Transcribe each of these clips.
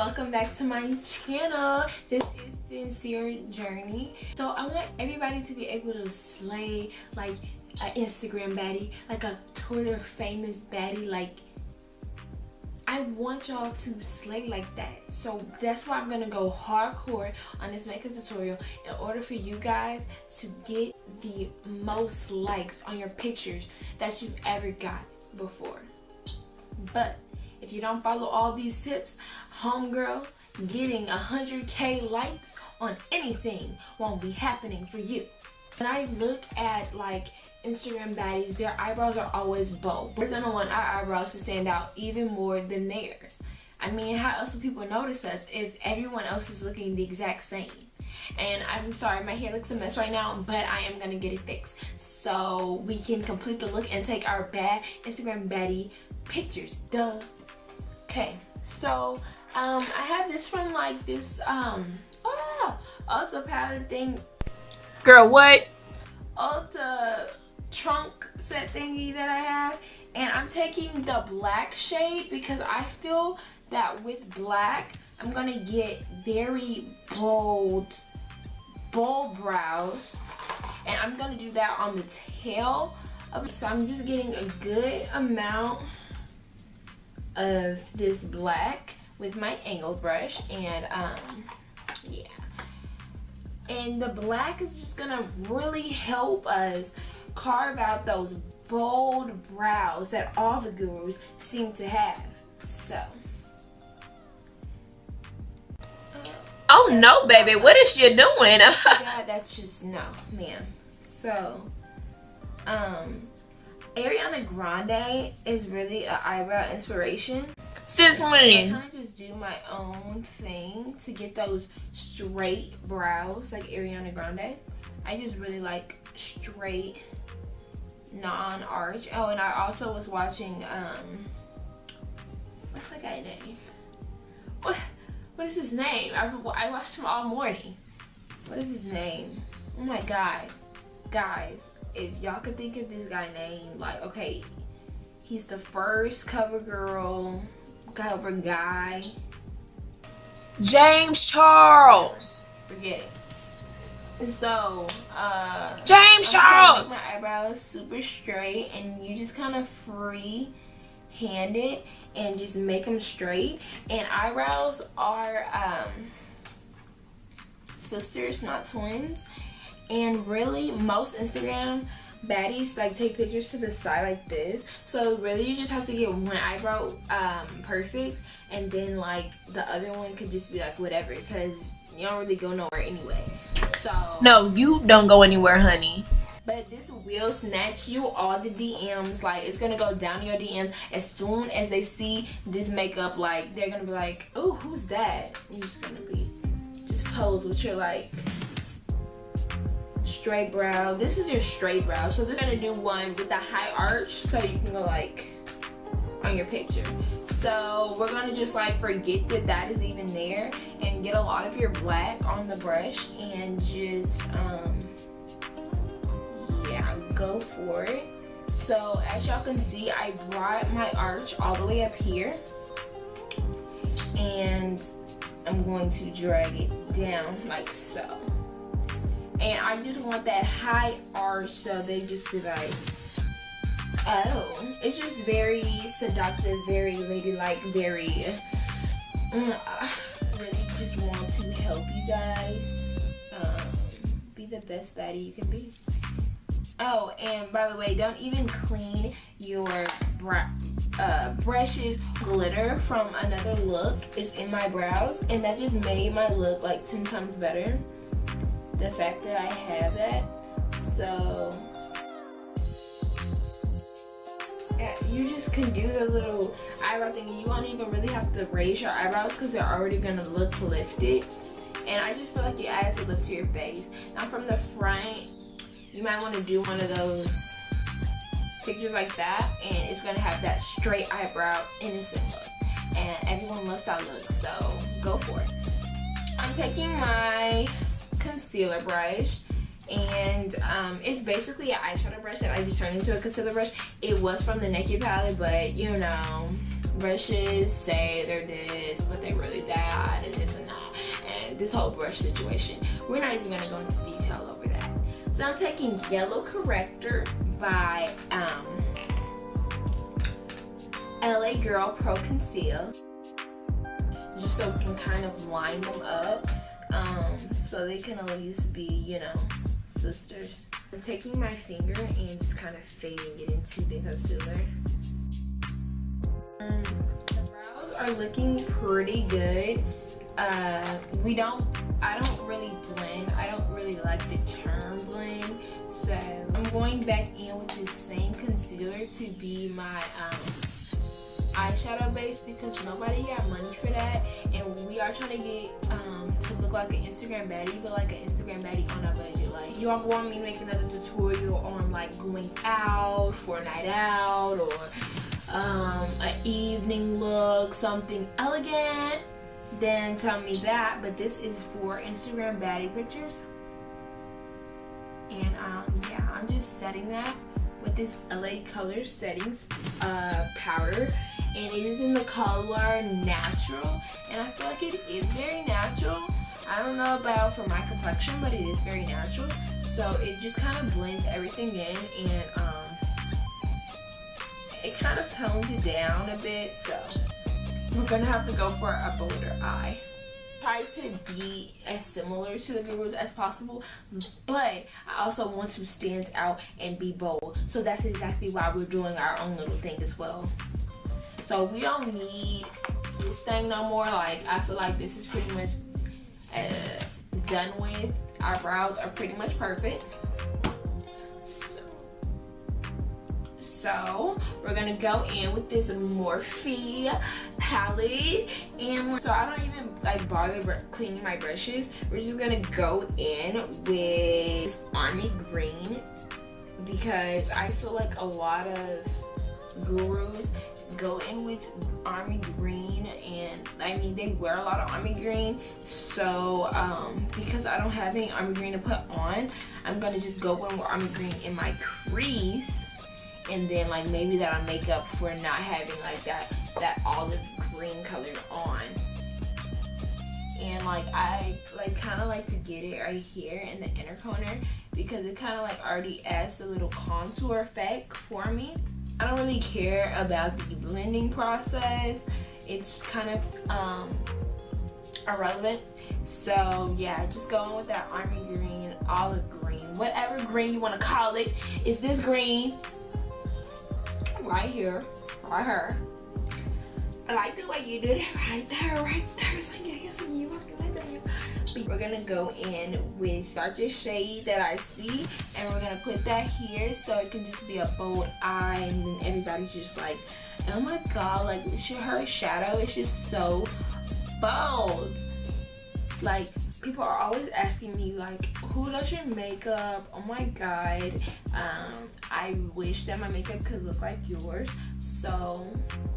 welcome back to my channel. This is Sincere Journey. So I want everybody to be able to slay like an Instagram baddie, like a Twitter famous baddie. Like I want y'all to slay like that. So that's why I'm gonna go hardcore on this makeup tutorial in order for you guys to get the most likes on your pictures that you've ever got before. But if you don't follow all these tips, homegirl, getting 100K likes on anything won't be happening for you. When I look at like Instagram baddies, their eyebrows are always bold. We're gonna want our eyebrows to stand out even more than theirs. I mean, how else will people notice us if everyone else is looking the exact same? And I'm sorry, my hair looks a mess right now, but I am gonna get it fixed so we can complete the look and take our bad Instagram baddie pictures. Duh. Okay, so I have this from like this Ulta palette thing. Girl, what? Ulta trunk set thingy that I have, and I'm taking the black shade because I feel that with black I'm gonna get very bold brows, and I'm gonna do that on the tail of it. So I'm just getting a good amount of this black with my angled brush, and yeah, and the black is just gonna really help us carve out those bold brows that all the gurus seem to have. So oh no, baby, what is she doing? yeah, that's just no, ma'am. So Ariana Grande is really an eyebrow inspiration. Since when? I kind of just do my own thing to get those straight brows like Ariana Grande. I just really like straight, non-arch. Oh, and I also was watching, what's that guy name? What is his name? I watched him all morning. What is his name? Oh my god. Guys, if y'all could think of this guy name, like, okay, he's the first CoverGirl cover guy. James Charles. Forget it. So, James Charles. My eyebrows super straight, and you just kind of free hand it and just make them straight. And eyebrows are sisters, not twins. And really, most Instagram baddies like take pictures to the side like this. So really, you just have to get one eyebrow perfect, and then like the other one could just be like whatever, because you don't really go nowhere anyway. So no, you don't go anywhere, honey. But this will snatch you all the DMs. Like, it's gonna go down your DMs as soon as they see this makeup. Like, they're gonna be like, oh, who's that? And you're just gonna be just pose with your like straight brow. This is your straight brow, so this is gonna do one with the high arch, so you can go like on your picture. So we're gonna just like forget that that is even there and get a lot of your black on the brush and just yeah, go for it. So as y'all can see, I brought my arch all the way up here, and I'm going to drag it down like so. And I just want that high arch, so they just be like, oh. It's just very seductive, very ladylike, very, really just want to help you guys be the best baddie you can be. Oh, and by the way, don't even clean your brushes. Glitter from another look is in my brows, and that just made my look like 10 times better. The fact that I have that. So yeah, you just can do the little eyebrow thing, and you won't even really have to raise your eyebrows because they're already gonna look lifted. And I just feel like you add a lift to your face. Now from the front, you might want to do one of those pictures like that, and it's gonna have that straight eyebrow innocent look, and everyone loves that look, so go for it. I'm taking my concealer brush, and it's basically an eyeshadow brush that I just turned into a concealer brush. It was from the Naked palette, but you know, brushes say they're this, but they're really that, and this and that, and this whole brush situation. We're not even gonna go into detail over that. So I'm taking Yellow Corrector by LA Girl Pro Conceal, just so we can kind of line them up, so they can at least be, you know, sisters. I'm taking my finger and just kind of fading it into the concealer. The brows are looking pretty good. I don't really blend. I don't really like the term blend. So I'm going back in with the same concealer to be my eyeshadow base, because nobody got money for that, and we are trying to get to look like an Instagram baddie, but like an Instagram baddie on a budget. Like, you all want me to make another tutorial on like going out for a night out, or an evening look, something elegant, then tell me that. But this is for Instagram baddie pictures, and yeah, I'm just setting that with this LA Color Settings powder, and it is in the color Natural, and I feel like it is very natural. I don't know about for my complexion, but it is very natural, so it just kind of blends everything in, and it kind of tones it down a bit. So we're gonna have to go for a bolder eye. Try to be as similar to the gurus as possible, but I also want to stand out and be bold. So that's exactly why we're doing our own little thing as well. So we don't need this thing no more. Like, I feel like this is pretty much done with. Our brows are pretty much perfect. So we're gonna go in with this Morphe palette, and so I don't even like bother cleaning my brushes. We're just gonna go in with Army Green, because I feel like a lot of gurus go in with Army Green, and I mean, they wear a lot of Army Green. So because I don't have any Army Green to put on, I'm gonna just go in with Army Green in my crease, and then like maybe that'll make up for not having like that olive green color on. And like, I like kind of like to get it right here in the inner corner, because it kind of like already adds a little contour effect for me. I don't really care about the blending process. It's kind of irrelevant. So yeah, just go in with that Army Green, olive green, whatever green you want to call it. Is this green right here, right here. I like the way you did it right there, right there. It's like, I see you walking like that. We're gonna go in with darkest shade that I see, and we're gonna put that here so it can just be a bold eye, and then everybody's just like, oh my god, like her shadow is just so bold. Like, people are always asking me like, who does your makeup? Oh my god. I wish that my makeup could look like yours. So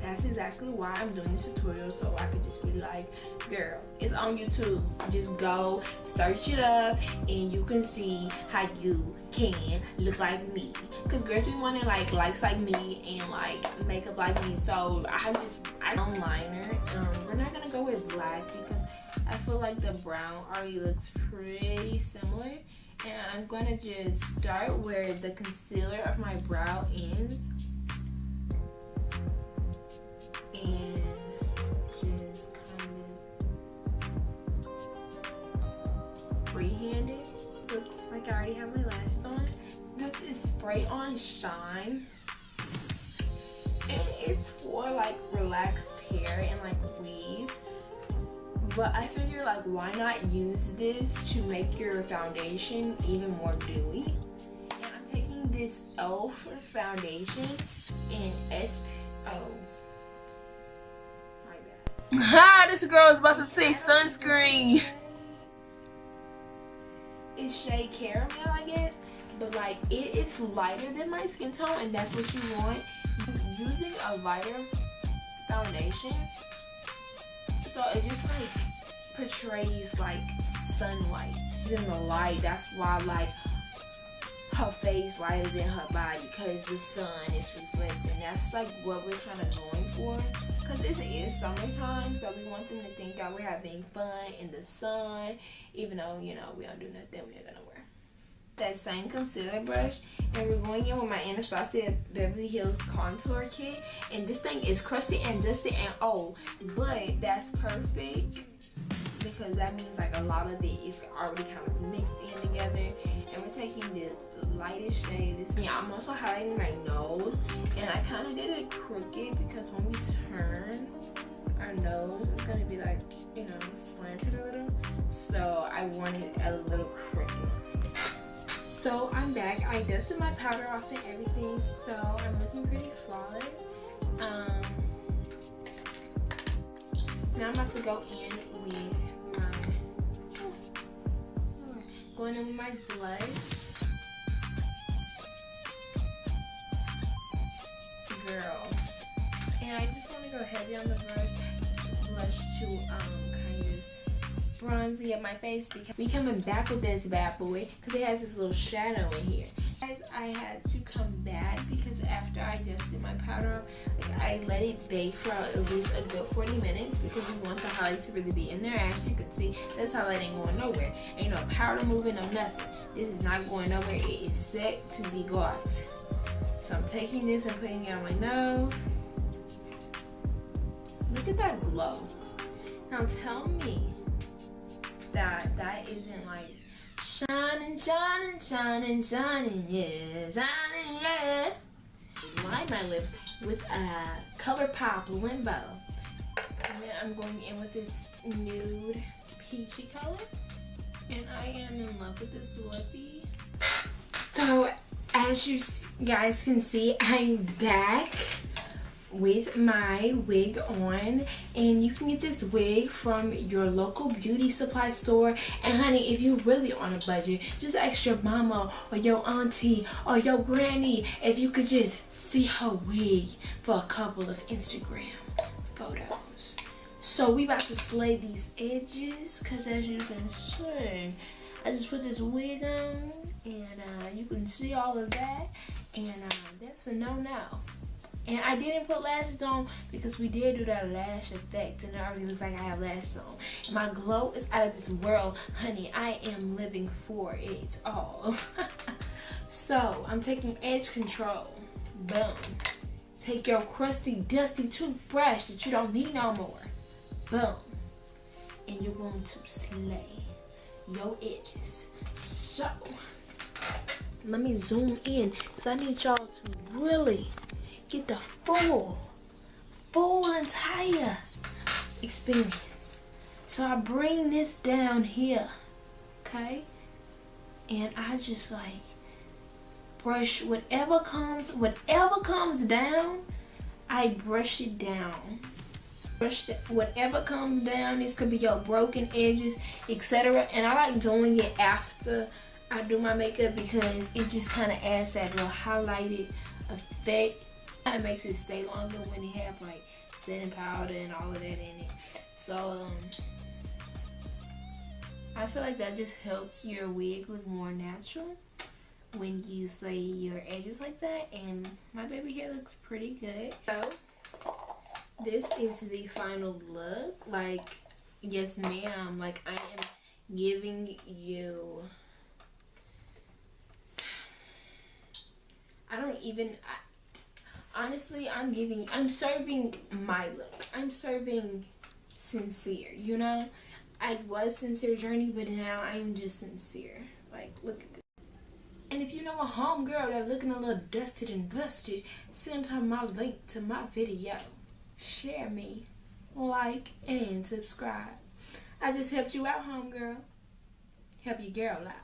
that's exactly why I'm doing this tutorial, so I could just be like, girl, it's on YouTube. Just go search it up and you can see how you can look like me. Because girls be wanting like likes like me and like makeup like me. So I don't liner. We're not gonna go with black because I feel like the brown already looks pretty similar, and I'm gonna just start where the concealer of my brow ends, and just kind of freehand it. Looks like I already have my lashes on. This is Spray On Shine, and it's for like relaxed hair and like weave. But I figure, like, why not use this to make your foundation even more dewy? And I'm taking this e.l.f. foundation in oh, my bad. Ha! This girl is about to say sunscreen. It's shade caramel, I guess, but like it's lighter than my skin tone, and that's what you want. Using a lighter foundation, so it just like portrays like sunlight in the light. That's why like her face lighter than her body because the sun is reflecting. That's like what we're kind of going for, because this is summertime, so we want them to think that we're having fun in the sun, even though, you know, we don't do nothing. We're gonna wear that same concealer brush, and we're going in with my Anastasia Beverly Hills contour kit, and this thing is crusty and dusty and old, but that's perfect because that means like a lot of it is already kind of mixed in together. And we're taking the lightest shade. Yeah, I'm also highlighting my nose, and I kind of did it crooked because when we turn our nose, it's gonna be like, you know, slanted a little, so I want it a little crooked. So I'm back. I dusted my powder off and everything, so I'm looking pretty flawless. Now I'm about to go in with my blush. Girl. And I just want to go heavy on the blush to kind of bronzy up my face, because we coming back with this bad boy because it has this little shadow in here. Guys, I had to come back because after I dusted my powder, like, I let it bake for at least a good 40 minutes because we want the highlight to really be in there. As you can see, this highlight ain't going nowhere. Ain't no powder moving, no nothing. This is not going nowhere. It is set to be glossed. So I'm taking this and putting it on my nose. Look at that glow. Now tell me that isn't like shining, shining, shining, shining, yeah, shining, yeah. Line my lips with a ColourPop Limbo. And then I'm going in with this nude peachy color. And I am in love with this lippy. So as you guys can see, I'm back with my wig on, and you can get this wig from your local beauty supply store. And honey, if you're really on a budget, just ask your mama or your auntie or your granny if you could just see her wig for a couple of Instagram photos. So we about to slay these edges, because as you can see, I just put this wig on, and you can see all of that, and that's a no-no. And I didn't put lashes on because we did do that lash effect, and it already looks like I have lashes on. My glow is out of this world, honey. I am living for it all. So I'm taking edge control. Boom. Take your crusty, dusty toothbrush that you don't need no more. Boom. And you're going to slay your edges. So let me zoom in because I need y'all to really get the full entire experience. So I bring this down here, okay, and I just like brush whatever comes down. I brush it down. Brush whatever comes down. This could be your broken edges, etc. And I like doing it after I do my makeup because it just kind of adds that little highlighted effect. Kind of makes it stay longer when you have like setting powder and all of that in it. So I feel like that just helps your wig look more natural when you slay your edges like that. And my baby hair looks pretty good. So this is the final look. Like, yes ma'am, like I am giving you, honestly, I'm serving my look. I'm serving sincere, you know? I was sincere journey, but now I am just sincere. Like, look at this. And if you know a homegirl that looking a little dusted and busted, send her my link to my video. Share me, like, and subscribe. I just helped you out, homegirl. Help your girl out.